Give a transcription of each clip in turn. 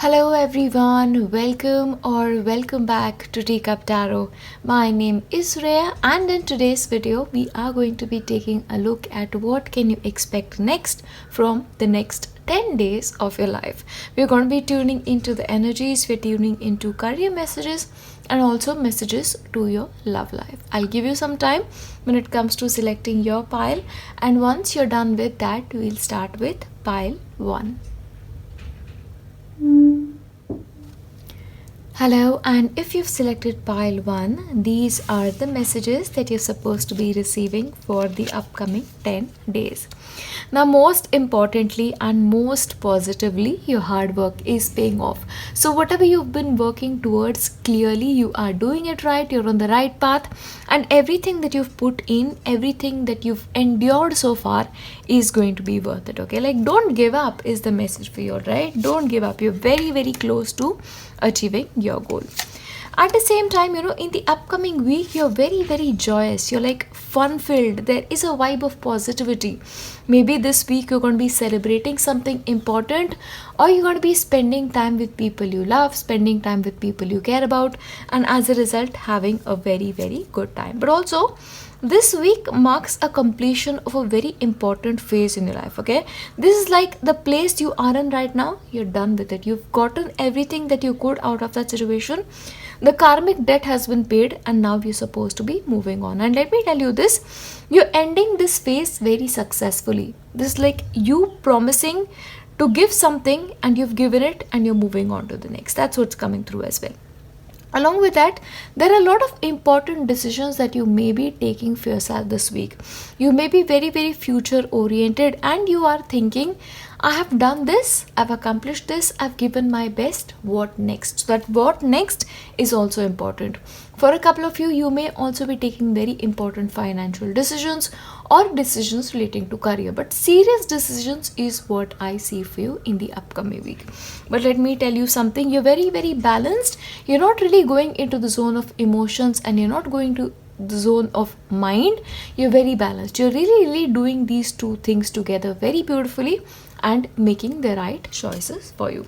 Hello everyone, welcome back to Teacup Tarot. My name is Reya, and in today's video we are going to be taking a look at what can you expect next from the next 10 days of your life. We're going to be tuning into the energies, we're tuning into career messages and also messages to your love life. I'll give you some time when it comes to selecting your pile, and once you're done with that, we'll start with pile 1. Hello, and if you've selected pile 1, these are the messages that you're supposed to be receiving for the upcoming 10 days. Now, most importantly and most positively, your hard work is paying off. So whatever you've been working towards, clearly you are doing it right, you're on the right path, and everything that you've put in, everything that you've endured so far is going to be worth it. Okay, like don't give up is the message for you, right? Don't give up. You're very close to achieving your goal. At the same time, in the upcoming week, you're very joyous, you're like fun filled, there is a vibe of positivity. Maybe this week you're going to be celebrating something important, or you're going to be spending time with people you love, spending time with people you care about, and as a result having a very good time. But also this week marks a completion of a very important phase in your life. Okay, this is like the place you are in right now, you're done with it, you've gotten everything that you could out of that situation. The karmic debt has been paid, and now you're supposed to be moving on. And let me tell you this, you're ending this phase very successfully. This is like you promising to give something, and you've given it, and you're moving on to the next. That's what's coming through as well. Along with that, there are a lot of important decisions that you may be taking for yourself this week. You may be very future oriented, and you are thinking, I have done this, I've accomplished this, I've given my best, what next? So that what next is also important. For a couple of you, you may also be taking very important financial decisions or decisions relating to career. But serious decisions is what I see for you in the upcoming week. But let me tell you something, you're very balanced. You're not really going into the zone of emotions, and you're not going to the zone of mind. You're very balanced. You're really doing these two things together very beautifully and making the right choices for you.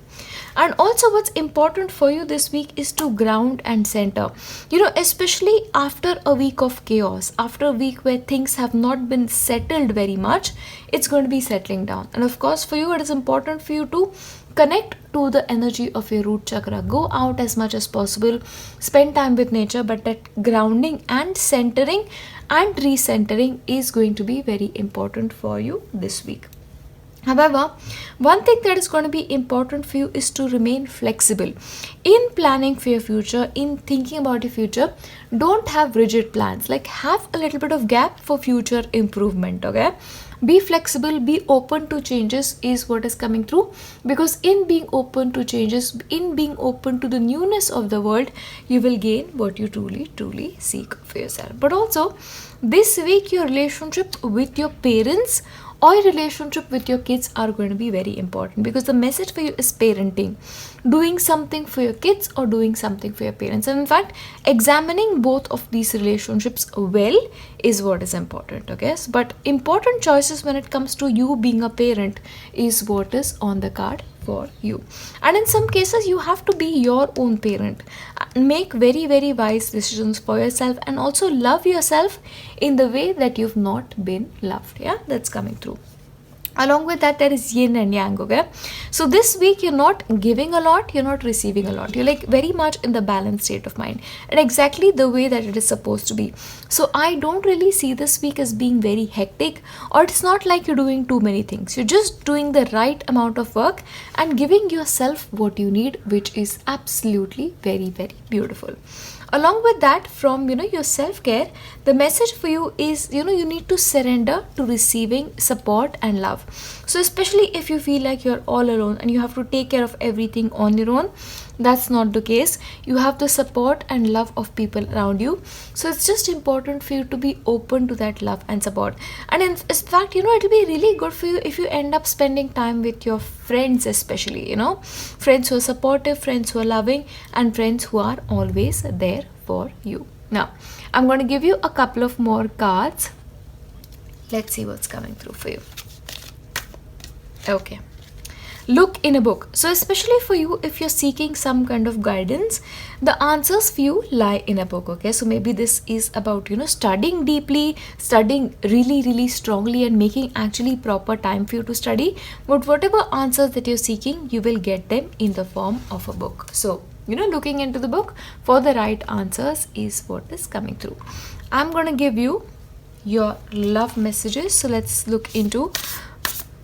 And also what's important for you this week is to ground and center. Especially after a week of chaos, after a week where things have not been settled very much, it's going to be settling down. And of course for you, it is important for you to connect to the energy of your root chakra. Go out as much as possible, spend time with nature, but that grounding and centering and recentering is going to be very important for you this week. However, one thing that is going to be important for you is to remain flexible. In planning for your future, in thinking about your future, don't have rigid plans. Like have a little bit of gap for future improvement, okay? Be flexible, be open to changes is what is coming through, because in being open to changes, in being open to the newness of the world, you will gain what you truly seek for yourself. But also, this week your relationship with your parents or your relationship with your kids are going to be very important, because the message for you is parenting, doing something for your kids or doing something for your parents. And in fact, examining both of these relationships well is what is important. Okay, but important choices when it comes to you being a parent is what is on the card for you. And in some cases you have to be your own parent, make very wise decisions for yourself, and also love yourself in the way that you've not been loved. Yeah, that's coming through. Along with that, there is yin and yang. Okay, so this week you're not giving a lot, you're not receiving a lot, you're like very much in the balanced state of mind, and exactly the way that it is supposed to be. So I don't really see this week as being very hectic, or it's not like you're doing too many things. You're just doing the right amount of work and giving yourself what you need, which is absolutely very beautiful. Along with that, from your self-care, the message for you is you need to surrender to receiving support and love. So especially if you feel like you're all alone and you have to take care of everything on your own, that's not the case. You have the support and love of people around you. So it's just important for you to be open to that love and support. And in fact, it'll be really good for you if you end up spending time with your friends, especially, friends who are supportive, friends who are loving, and friends who are always there for you. Now, I'm going to give you a couple of more cards. Let's see what's coming through for you. Okay. Look in a book. So especially for you, if you're seeking some kind of guidance, the answers for you lie in a book. Okay, so maybe this is about, studying deeply, studying really strongly, and making actually proper time for you to study. But whatever answers that you're seeking, you will get them in the form of a book. So looking into the book for the right answers is what is coming through. I'm going to give you your love messages. So let's look into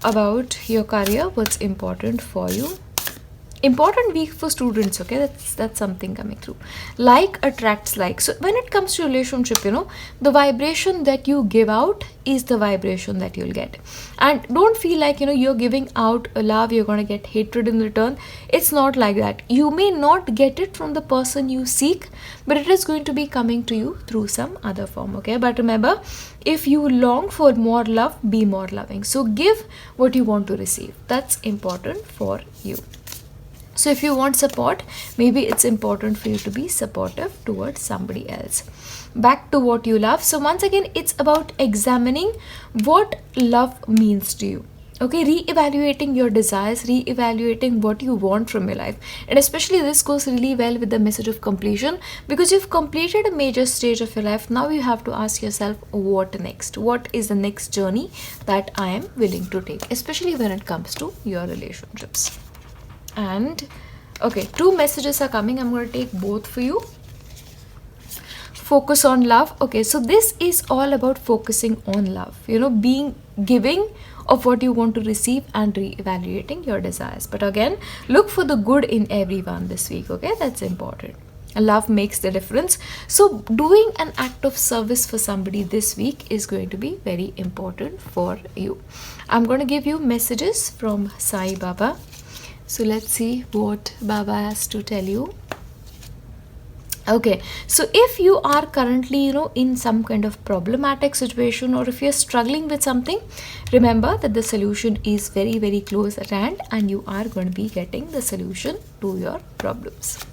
about your career, what's important for you. Important week for students. Okay, that's something coming through. Like attracts like. So when it comes to relationship, the vibration that you give out is the vibration that you'll get. And don't feel like you're giving out a love, you're going to get hatred in return. It's not like that. You may not get it from the person you seek, but it is going to be coming to you through some other form. Okay, but remember, if you long for more love, be more loving. So give what you want to receive. That's important for you. So if you want support, maybe it's important for you to be supportive towards somebody else. Back to what you love. So once again, it's about examining what love means to you. Okay, re-evaluating your desires, re-evaluating what you want from your life. And especially this goes really well with the message of completion, because you've completed a major stage of your life. Now you have to ask yourself, what next? What is the next journey that I am willing to take, especially when it comes to your relationships. And okay, 2 messages are coming. I'm going to take both for you. Focus on love. Okay, so this is all about focusing on love, being giving of what you want to receive and re-evaluating your desires. But again, look for the good in everyone this week. Okay, that's important. Love makes the difference. So doing an act of service for somebody this week is going to be very important for you. I'm going to give you messages from Sai Baba. So let's see what Baba has to tell you. Okay, so if you are currently, in some kind of problematic situation, or if you're struggling with something, remember that the solution is very close at hand, and you are going to be getting the solution to your problems.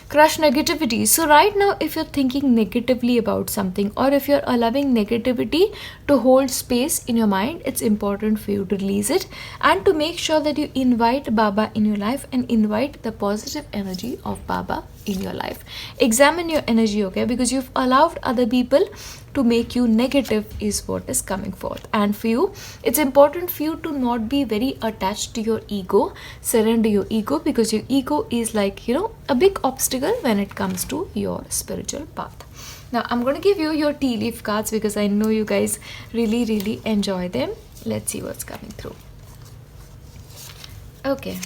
Crush negativity. So right now, if you're thinking negatively about something, or if you're allowing negativity to hold space in your mind, it's important for you to release it and to make sure that you invite Baba in your life and invite the positive energy of Baba in your life. Examine your energy, okay, because you've allowed other people to make you negative is what is coming forth. And for you, it's important for you to not be very attached to your ego. Surrender your ego, because your ego is like, a big obstacle when it comes to your spiritual path. Now I'm going to give you your tea leaf cards, because I know you guys really enjoy them. Let's see what's coming through. Okay,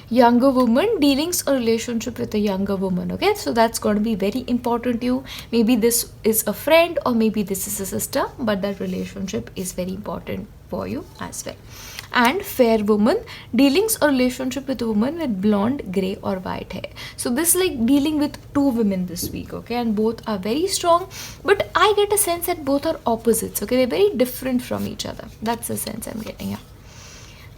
younger woman, dealings or relationship with a younger woman. Okay, so that's going to be very important to you. Maybe this is a friend, or maybe this is a sister, but that relationship is very important for you as well. And fair woman, dealings or relationship with a woman with blonde, grey or white hair. So this is like dealing with 2 women this week, okay, and both are very strong, but I get a sense that both are opposites. Okay, they're very different from each other. That's the sense I'm getting here.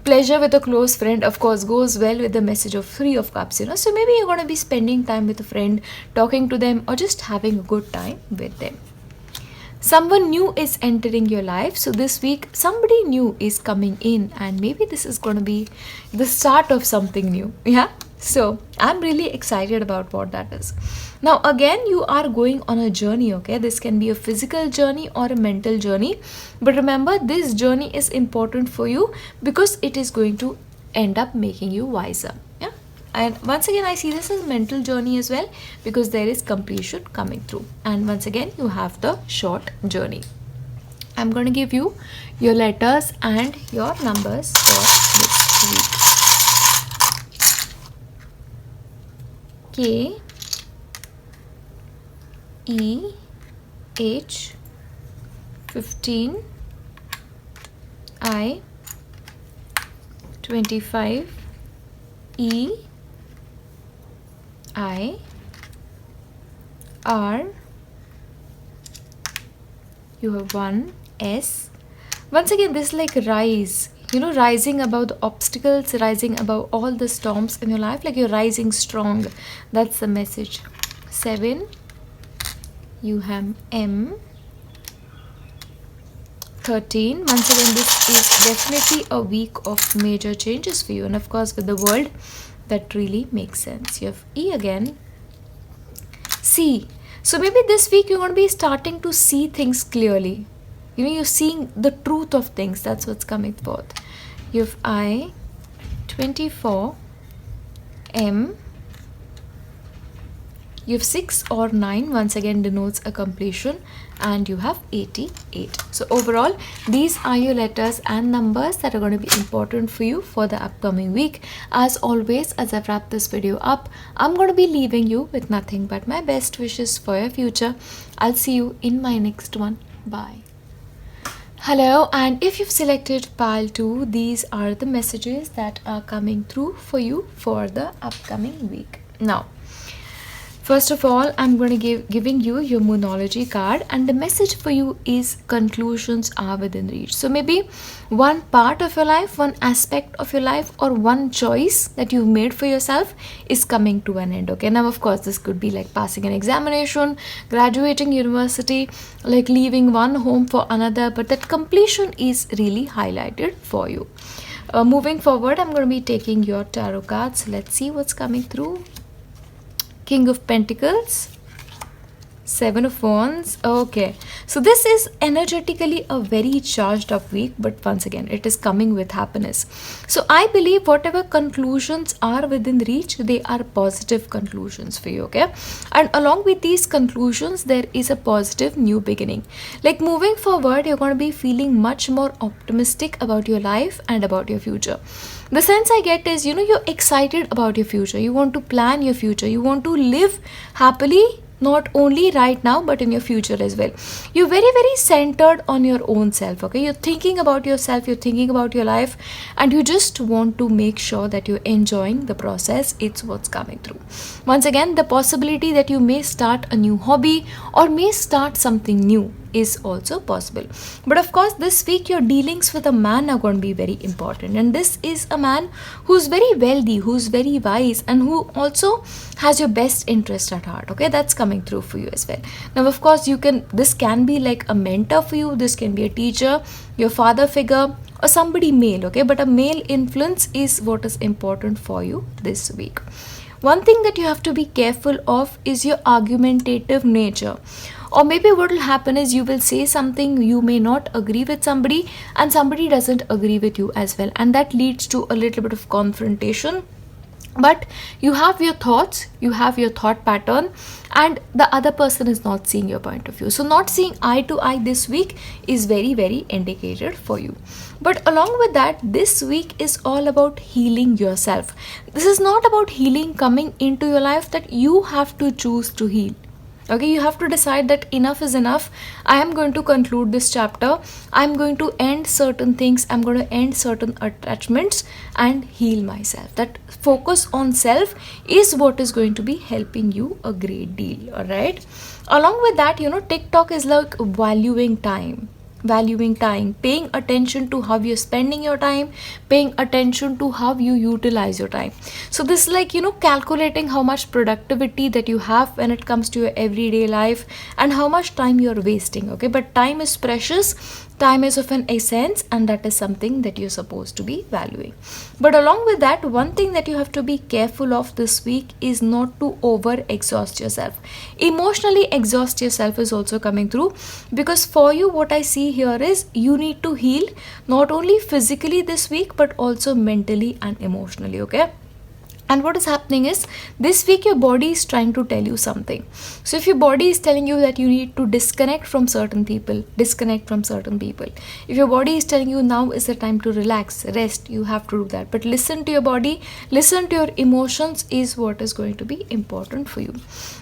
Pleasure with a close friend, of course, goes well with the message of 3 of cups. So maybe you're going to be spending time with a friend, talking to them, or just having a good time with them. Someone new is entering your life. So this week, somebody new is coming in, and maybe this is going to be the start of something new. Yeah, so I'm really excited about what that is. Now again, you are going on a journey. Okay, this can be a physical journey or a mental journey, but remember, this journey is important for you because it is going to end up making you wiser. Yeah, and once again, I see this as mental journey as well, because there is completion coming through. And once again, you have the short journey. I'm going to give you your letters and your numbers for this week. K, E, H, 15, I, 25, E, I, R, you have 1, S. Once again, this is like rise, rising above the obstacles, rising above all the storms in your life, like you're rising strong. That's the message. 7, you have M, 13. Once again, this is definitely a week of major changes for you, and of course with the world, that really makes sense. You have E again, C. So maybe this week you're going to be starting to see things clearly. You're seeing the truth of things. That's what's coming forth. You have I, 24, M. You have 6 or 9, once again denotes a completion, and you have 88. So overall, these are your letters and numbers that are going to be important for you for the upcoming week. As always, as I wrap this video up, I'm going to be leaving you with nothing but my best wishes for your future. I'll see you in my next one. Bye. Hello, and if you've selected pile 2, these are the messages that are coming through for you for the upcoming week. Now, first of all, I'm going to giving you your Moonology card, and the message for you is conclusions are within reach. So maybe one part of your life, one aspect of your life, or one choice that you've made for yourself is coming to an end. Okay, now of course this could be like passing an examination, graduating university, like leaving one home for another, but that completion is really highlighted for you. Moving forward, I'm going to be taking your tarot cards. Let's see what's coming through. King of Pentacles, 7 of Wands. Okay, so this is energetically a very charged up week, but once again it is coming with happiness. So I believe whatever conclusions are within reach, they are positive conclusions for you. Okay, and along with these conclusions there is a positive new beginning. Like moving forward, you're going to be feeling much more optimistic about your life and about your future. The sense I get is, you're excited about your future. You want to plan your future. You want to live happily, not only right now, but in your future as well. You're very, very centered on your own self. Okay, you're thinking about yourself, you're thinking about your life, and you just want to make sure that you're enjoying the process. It's what's coming through. Once again, the possibility that you may start a new hobby or may start something new is also possible. But of course, this week your dealings with a man are going to be very important, and this is a man who's very wealthy, who's very wise, and who also has your best interest at heart. Okay, that's coming through for you as well. Now of course, this can be like a mentor for you, this can be a teacher, your father figure, or somebody male. Okay, but a male influence is what is important for you this week. One thing that you have to be careful of is your argumentative nature. Or maybe what will happen is you will say something, you may not agree with somebody, and somebody doesn't agree with you as well, and that leads to a little bit of confrontation. But you have your thoughts, you have your thought pattern, and the other person is not seeing your point of view. So not seeing eye to eye this week is very, very indicated for you. But along with that, this week is all about healing yourself. This is not about healing coming into your life, that you have to choose to heal. Okay, you have to decide that enough is enough. I am going to conclude this chapter. I'm going to end certain things. I'm going to end certain attachments and heal myself. That focus on self is what is going to be helping you a great deal. All right. Along with that, TikTok is like valuing time, paying attention to how you're spending your time, paying attention to how you utilize your time. So this is like, calculating how much productivity that you have when it comes to your everyday life and how much time you're wasting. Okay, but time is precious, time is of an essence, and that is something that you're supposed to be valuing. But along with that, one thing that you have to be careful of this week is not to over exhaust yourself. Emotionally exhaust yourself is also coming through, because for you, what I see here is you need to heal not only physically this week but also mentally and emotionally. Okay, and what is happening is this week your body is trying to tell you something. So if your body is telling you that you need to disconnect from certain people, if your body is telling you now is the time to relax, rest, you have to do that. But listen to your body, listen to your emotions is what is going to be important for you.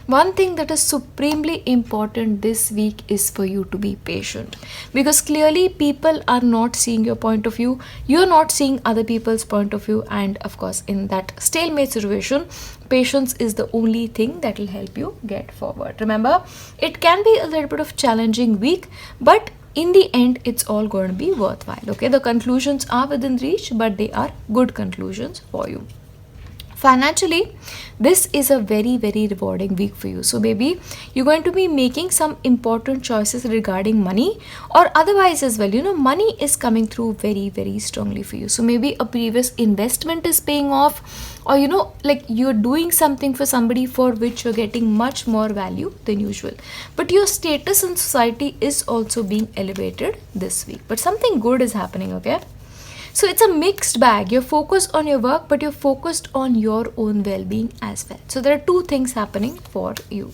One thing that is supremely important this week is for you to be patient, because clearly people are not seeing your point of view, you're not seeing other people's point of view, and of course in that stalemate situation, patience is the only thing that will help you get forward. Remember, it can be a little bit of challenging week, but in the end it's all going to be worthwhile. Okay, the conclusions are within reach, but they are good conclusions for you. Financially, this is a very rewarding week for you. So maybe you're going to be making some important choices regarding money, or otherwise as well, money is coming through very strongly for you. So maybe a previous investment is paying off, or like you're doing something for somebody for which you're getting much more value than usual, but your status in society is also being elevated this week, but something good is happening. Okay, so it's a mixed bag. You're focused on your work, but you're focused on your own well-being as well. So there are two things happening for you.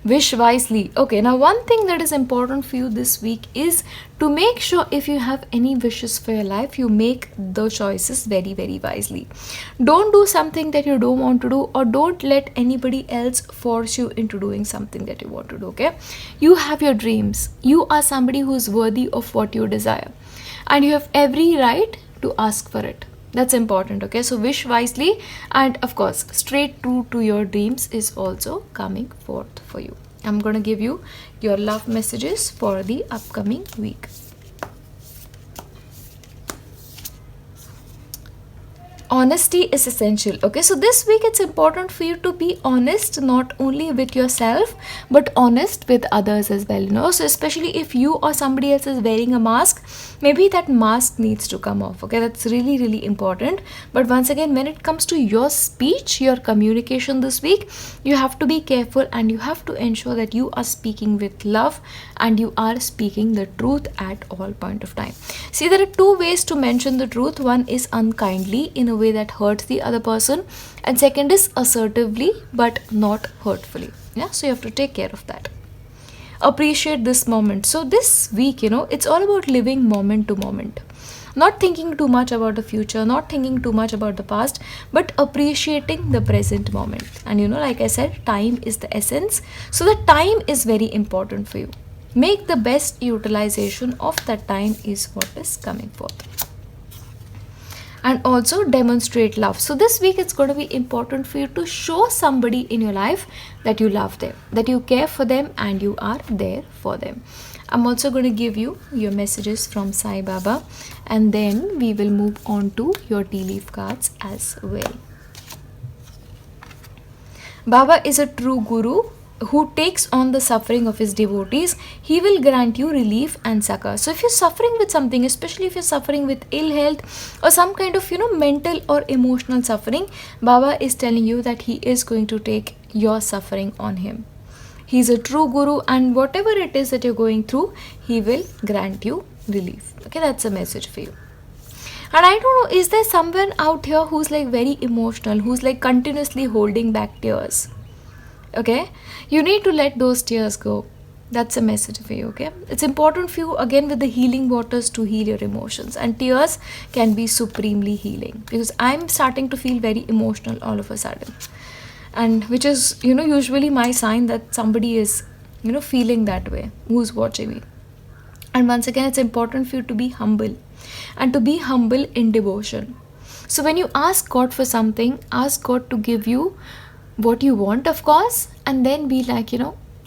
Wish wisely. Okay, now one thing that is important for you this week is to make sure if you have any wishes for your life, you make the choices very wisely. Don't do something that you don't want to do, or don't let anybody else force you into doing something that you want to do. Okay, you have your dreams. You are somebody who's worthy of what you desire, and you have every right to ask for it. That's important. Okay, so wish wisely, and of course straight true to your dreams is also coming forth for you. I'm going to give you your love messages for the upcoming week. Honesty is essential. Okay, so this week it's important for you to be honest, not only with yourself but honest with others as well. So especially if you or somebody else is wearing a mask, maybe that mask needs to come off. Okay, that's really important. But once again, when it comes to your speech, your communication this week, you have to be careful, and you have to ensure that you are speaking with love and you are speaking the truth at all point of time. See, there are two ways to mention the truth. One is unkindly, in a way that hurts the other person, and second is assertively but not hurtfully. Yeah, so you have to take care of that. Appreciate this moment. So this week, it's all about living moment to moment, not thinking too much about the future, not thinking too much about the past, but appreciating the present moment. And like I said, time is the essence, so the time is very important for you. Make the best utilization of that time is what is coming forth. And also demonstrate love. So this week it's going to be important for you to show somebody in your life that you love them, that you care for them, and you are there for them. I'm also going to give you your messages from Sai Baba, and then we will move on to your tea leaf cards as well. Baba is a true guru who takes on the suffering of his devotees. He will grant you relief and succor. So if you're suffering with something, especially if you're suffering with ill health or some kind of mental or emotional suffering, Baba is telling you that he is going to take your suffering on him. He's a true guru, and whatever it is that you're going through, he will grant you relief. Okay, that's a message for you. And I don't know, is there someone out here who's like very emotional, who's like continuously holding back tears? Okay, you need to let those tears go. That's a message for you. Okay, it's important for you, again, with the healing waters, to heal your emotions, and tears can be supremely healing, because I'm starting to feel very emotional all of a sudden, and which is usually my sign that somebody is feeling that way, who's watching me. And once again, it's important for you to be humble, and to be humble in devotion. So when you ask God for something, ask God to give you what you want, of course, and then be like,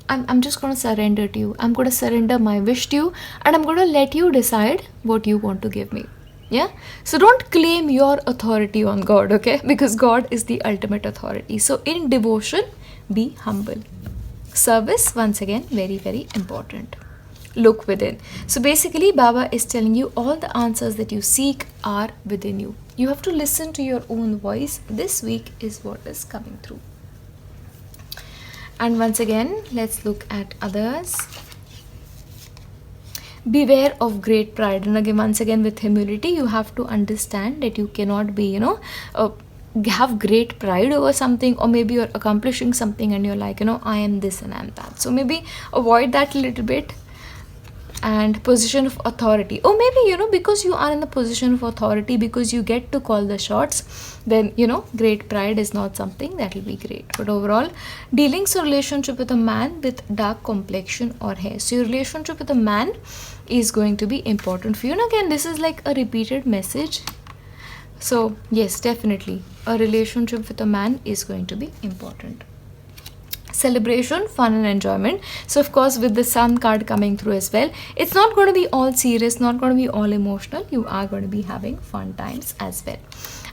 I'm just going to surrender to you. I'm going to surrender my wish to you, and I'm going to let you decide what you want to give me. Yeah, so don't claim your authority on God, okay, because God is the ultimate authority. So in devotion, be humble. Service, once again, very important. Look within. So basically, Baba is telling you all the answers that you seek are within you. You have to listen to your own voice. This week is what is coming through. And once again, let's look at others. Beware of great pride. And again, once again, with humility, you have to understand that you cannot be, have great pride over something, or maybe you're accomplishing something and you're like, I am this and I am that. So maybe avoid that a little bit. And position of authority, or maybe because you are in the position of authority, because you get to call the shots, then great pride is not something that will be great. But overall, dealings or relationship with a man with dark complexion or hair. So your relationship with a man is going to be important for you. And again, this is like a repeated message. So yes, definitely a relationship with a man is going to be important. Celebration, fun and enjoyment. So of course, with the Sun card coming through as well, it's not going to be all serious, not going to be all emotional. You are going to be having fun times as well.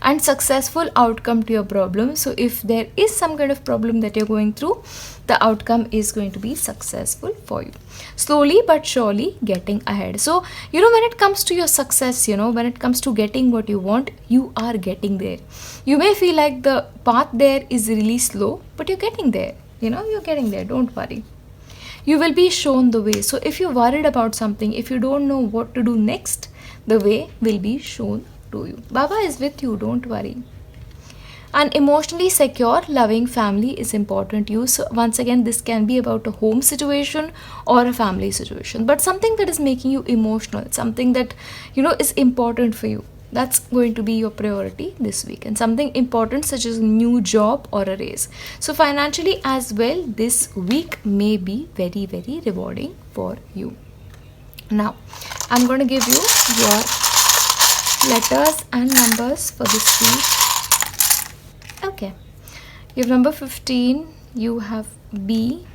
and successful outcome to your problem. So if there is some kind of problem that you're going through, the outcome is going to be successful for you. Slowly but surely getting ahead. So, when it comes to your success, when it comes to getting what you want, you are getting there. You may feel like the path there is really slow, but you're getting there. You're getting there. Don't worry. You will be shown the way. So if you're worried about something, if you don't know what to do next, the way will be shown to you. Baba is with you. Don't worry. An emotionally secure, loving family is important to you. So once again, this can be about a home situation or a family situation, but something that is making you emotional, something that is important for you. That's going to be your priority this week, and something important such as a new job or a raise. So financially as well, this week may be very, very rewarding for you. Now, I'm going to give you your letters and numbers for this week. Okay, you have number 15, you have B,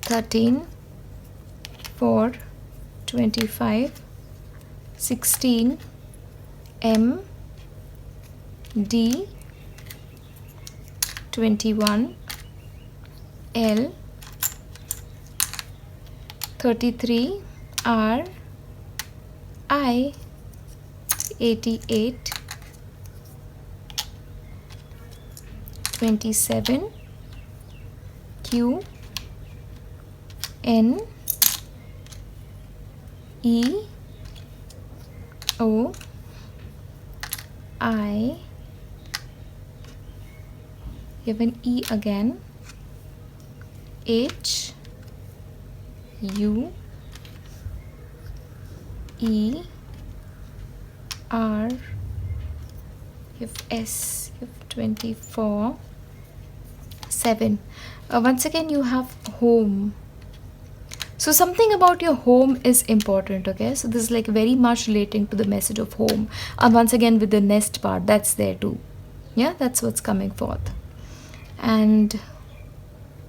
13, 4, 25, 16, M, D, 21, L, 33, R, I, 88, 27, Q, N, E, O, I, you have an E again, H, U, E, R, you have S, you have 24, 7. Once again, you have home. So something about your home is important, okay? So this is like very much relating to the message of home. And once again with the nest part, that's there too. Yeah, that's what's coming forth. And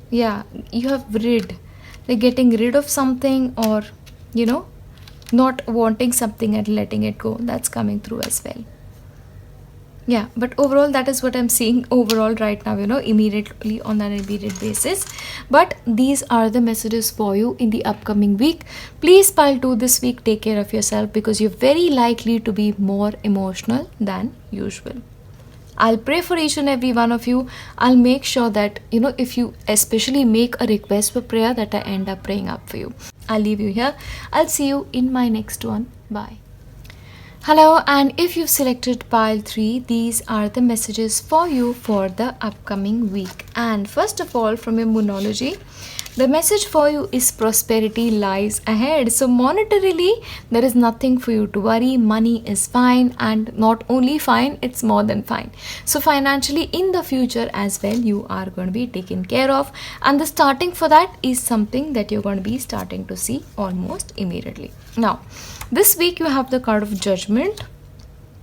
yeah, you have rid, like getting rid of something, or not wanting something and letting it go. That's coming through as well. Yeah, but overall that is what I'm seeing overall right now, immediately on an immediate basis. But these are the messages for you in the upcoming week. Please, pile 2, this week take care of yourself, because you're very likely to be more emotional than usual. I'll pray for each and every one of you. I'll make sure that, if you especially make a request for prayer, that I end up praying up for you. I'll leave you here. I'll see you in my next one. Bye. Hello, and if you've selected pile 3, these are the messages for you for the upcoming week. And first of all, from your moonology, the message for you is prosperity lies ahead. So monetarily, there is nothing for you to worry. Money is fine, and not only fine, it's more than fine. So financially in the future as well, you are going to be taken care of. And the starting for that is something that you're going to be starting to see almost immediately. Now, this week you have the card of judgment.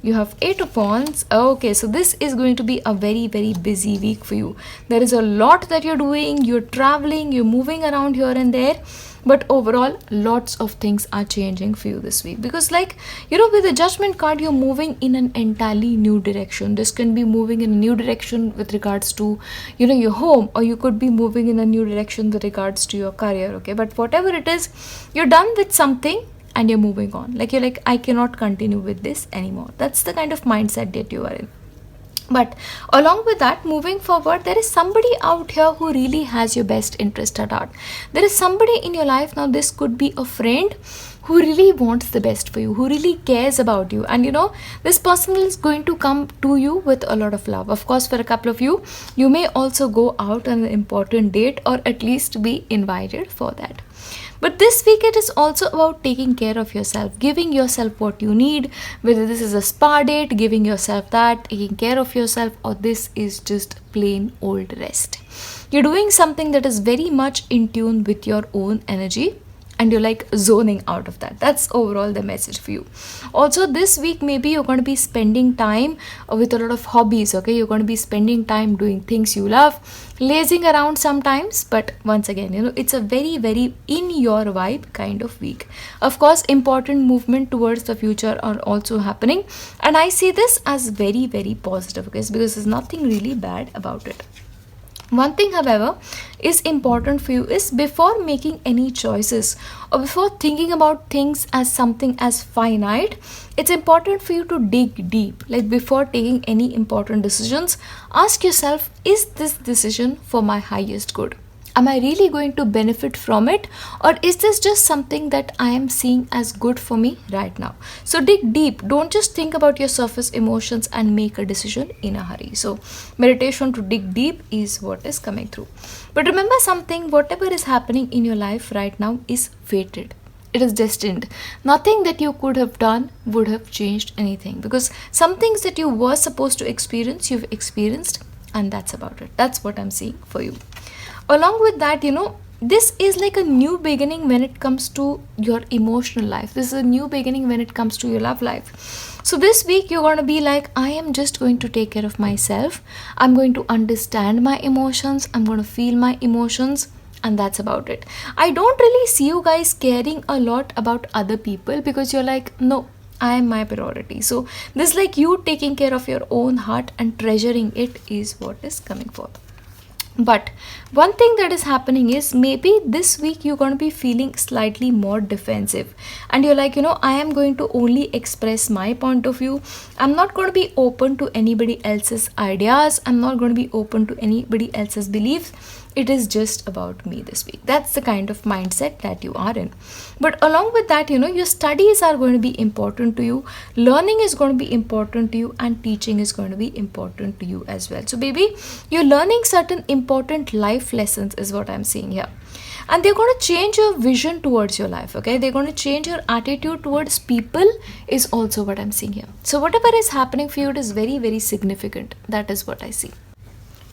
You have 8 of wands. Okay, so this is going to be a very, very busy week for you. There is a lot that you're doing. You're traveling, you're moving around here and there. But overall, lots of things are changing for you this week. Because with the judgment card, you're moving in an entirely new direction. This can be moving in a new direction with regards to, your home. Or you could be moving in a new direction with regards to your career, okay? But whatever it is, you're done with something and you're moving on. You're like, I cannot continue with this anymore. That's the kind of mindset that you are in. But along with that, moving forward, there is somebody out here who really has your best interest at heart. There is somebody in your life now. This could be a friend who really wants the best for you, who really cares about you. And this person is going to come to you with a lot of love. Of course, for a couple of you, you may also go out on an important date, or at least be invited for that. But this week it is also about taking care of yourself, giving yourself what you need, whether this is a spa date, giving yourself that, taking care of yourself, or this is just plain old rest. You're doing something that is very much in tune with your own energy, and you're like zoning out of that. That's overall the message for you. Also this week maybe you're going to be spending time with a lot of hobbies, okay? You're going to be spending time doing things you love, lazing around sometimes, but once again, it's a very very in your vibe kind of week. Of course important movement towards the future are also happening, and I see this as very very positive, okay? Because there's nothing really bad about it. One thing, however, is important for you is before making any choices or before thinking about things as something as finite, it's important for you to dig deep. Like before taking any important decisions, ask yourself, is this decision for my highest good? Am I really going to benefit from it, or is this just something that I am seeing as good for me right now? So dig deep. Don't just think about your surface emotions and make a decision in a hurry. So meditation to dig deep is what is coming through. But remember something, whatever is happening in your life right now is fated. It is destined. Nothing that you could have done would have changed anything, because some things that you were supposed to experience, you've experienced, and that's about it. That's what I'm seeing for you. Along with that, this is like a new beginning when it comes to your emotional life. This is a new beginning when it comes to your love life. So this week you're going to be like, I am just going to take care of myself. I'm going to understand my emotions. I'm going to feel my emotions. And that's about it. I don't really see you guys caring a lot about other people, because you're like, no, I am my priority. So this, like you taking care of your own heart and treasuring it, is what is coming forth. But one thing that is happening is maybe this week you're going to be feeling slightly more defensive, and you're like, I am going to only express my point of view. I'm not going to be open to anybody else's ideas. I'm not going to be open to anybody else's beliefs. It is just about me this week. That's the kind of mindset that you are in. But along with that, your studies are going to be important to you. Learning is going to be important to you, and teaching is going to be important to you as well. So baby, you're learning certain important life lessons is what I'm seeing here. And they're going to change your vision towards your life, okay? They're going to change your attitude towards people is also what I'm seeing here. So whatever is happening for you, it is very, very significant. That is what I see.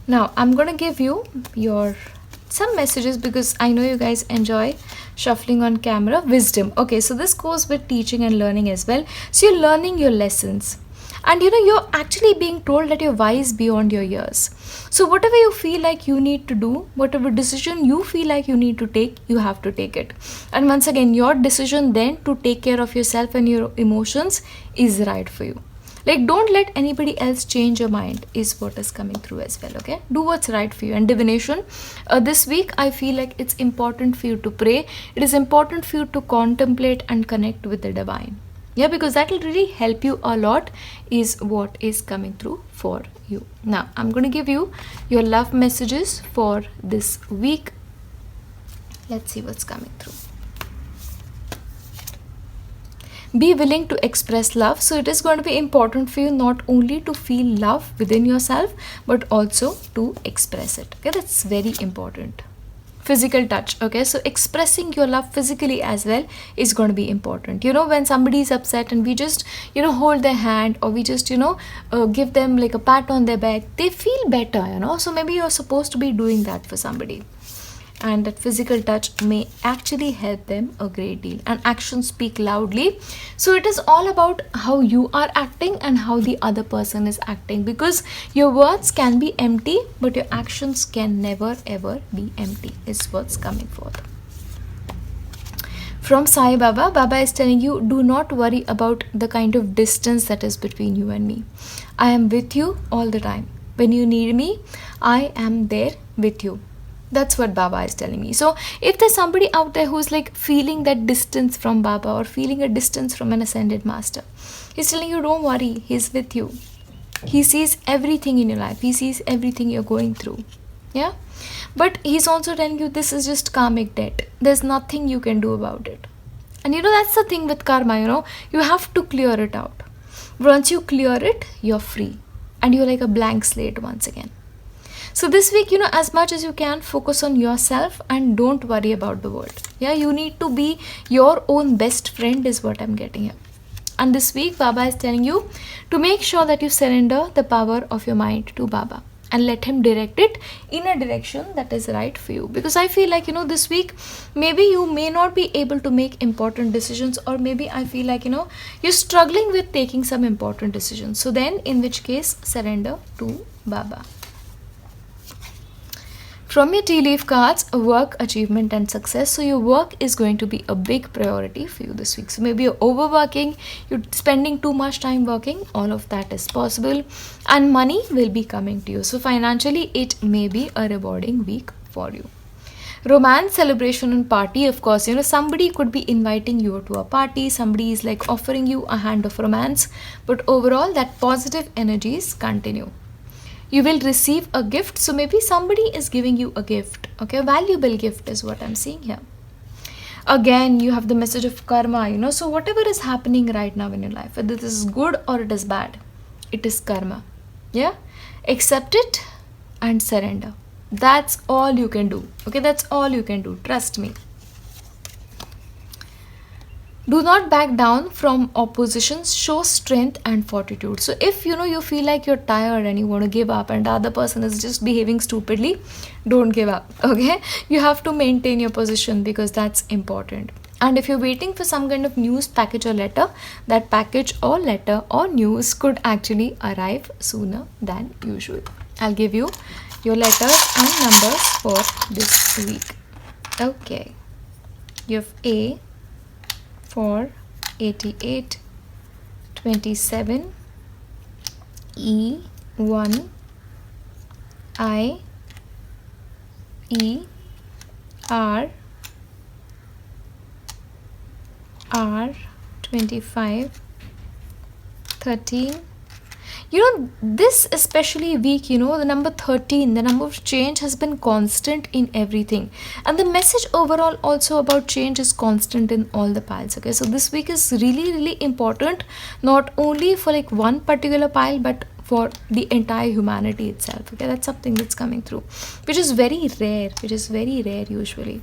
Now I'm going to give you some messages, because I know you guys enjoy shuffling on camera. Wisdom. Okay, so this goes with teaching and learning as well. So you're learning your lessons, and you're actually being told that you're wise beyond your years. So whatever you feel like you need to do, whatever decision you feel like you need to take, you have to take it. And once again, your decision then to take care of yourself and your emotions is right for you. Like, don't let anybody else change your mind is what is coming through as well, okay? Do what's right for you. And divination, this week I feel like it's important for you to pray. It is important for you to contemplate and connect with the divine. Yeah, because that will really help you a lot is what is coming through for you. Now, I'm going to give you your love messages for this week. Let's see what's coming through. Be willing to express love. So it is going to be important for you not only to feel love within yourself, but also to express it. Okay, that's very important. Physical touch. Okay, so expressing your love physically as well is going to be important. When somebody is upset and we just hold their hand, or we just give them like a pat on their back, they feel better. So maybe you're supposed to be doing that for somebody. And that physical touch may actually help them a great deal. And actions speak loudly. So it is all about how you are acting and how the other person is acting, because your words can be empty, but your actions can never ever be empty is what's coming forth. From Sai Baba, Baba is telling you, do not worry about the kind of distance that is between you and me. I am with you all the time. When you need me, I am there with you. That's what Baba is telling me. So if there's somebody out there who's like feeling that distance from Baba, or feeling a distance from an ascended master, he's telling you, don't worry, he's with you. He sees everything in your life. He sees everything you're going through. Yeah. But he's also telling you, this is just karmic debt. There's nothing you can do about it. And that's the thing with karma, you have to clear it out. Once you clear it, you're free. And you're like a blank slate once again. So this week, as much as you can, focus on yourself and don't worry about the world. Yeah, you need to be your own best friend is what I'm getting here. And this week, Baba is telling you to make sure that you surrender the power of your mind to Baba. and let him direct it in a direction that is right for you. Because I feel like, this week maybe you may not be able to make important decisions, or maybe I feel like, you're struggling with taking some important decisions. So then in which case, surrender to Baba. From your tea leaf cards, work, achievement and success. So your work is going to be a big priority for you this week. So maybe you're overworking, you're spending too much time working, all of that is possible. And money will be coming to you. So financially, it may be a rewarding week for you. Romance, celebration and party, of course, somebody could be inviting you to a party, somebody is like offering you a hand of romance, but overall that positive energies continue. You will receive a gift, so maybe somebody is giving you a gift, okay, a valuable gift is what I'm seeing here. Again, you have the message of karma, so whatever is happening right now in your life, whether this is good or it is bad, it is karma. Yeah, accept it and surrender. That's all you can do, okay, that's all you can do, trust me. Do not back down from oppositions, show strength and fortitude. So if you feel like you're tired and you want to give up and the other person is just behaving stupidly, don't give up, okay? You have to maintain your position because that's important. And if you're waiting for some kind of news package or letter, that package or letter or news could actually arrive sooner than usual. I'll give you your letters and numbers for this week. Okay. You have A for 88, 27, E, 1, I, E, R, 25, 13. This especially week, the number 13, the number of change has been constant in everything. And the message overall also about change is constant in all the piles, okay? So this week is really, really important, not only for like one particular pile, but for the entire humanity itself, okay? That's something that's coming through, which is very rare usually.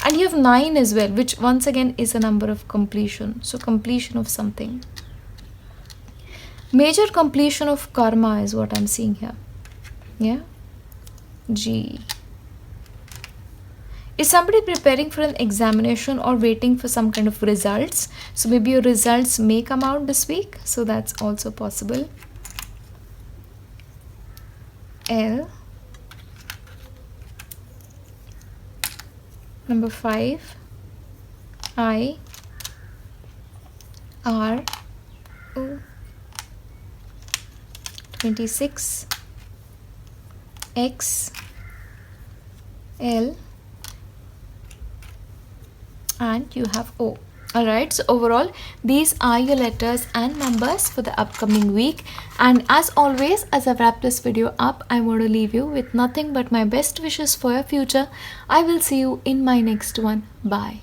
And you have 9 as well, which once again is a number of completion. So completion of something. Major completion of karma is what I'm seeing here. Yeah. G. Is somebody preparing for an examination or waiting for some kind of results? So maybe your results may come out this week. So that's also possible. L. Number 5. I. R. O. 26, X, L, and you have O. Alright, so overall these are your letters and numbers for the upcoming week. And as always, as I wrap this video up, I want to leave you with nothing but my best wishes for your future. I will see you in my next one. Bye.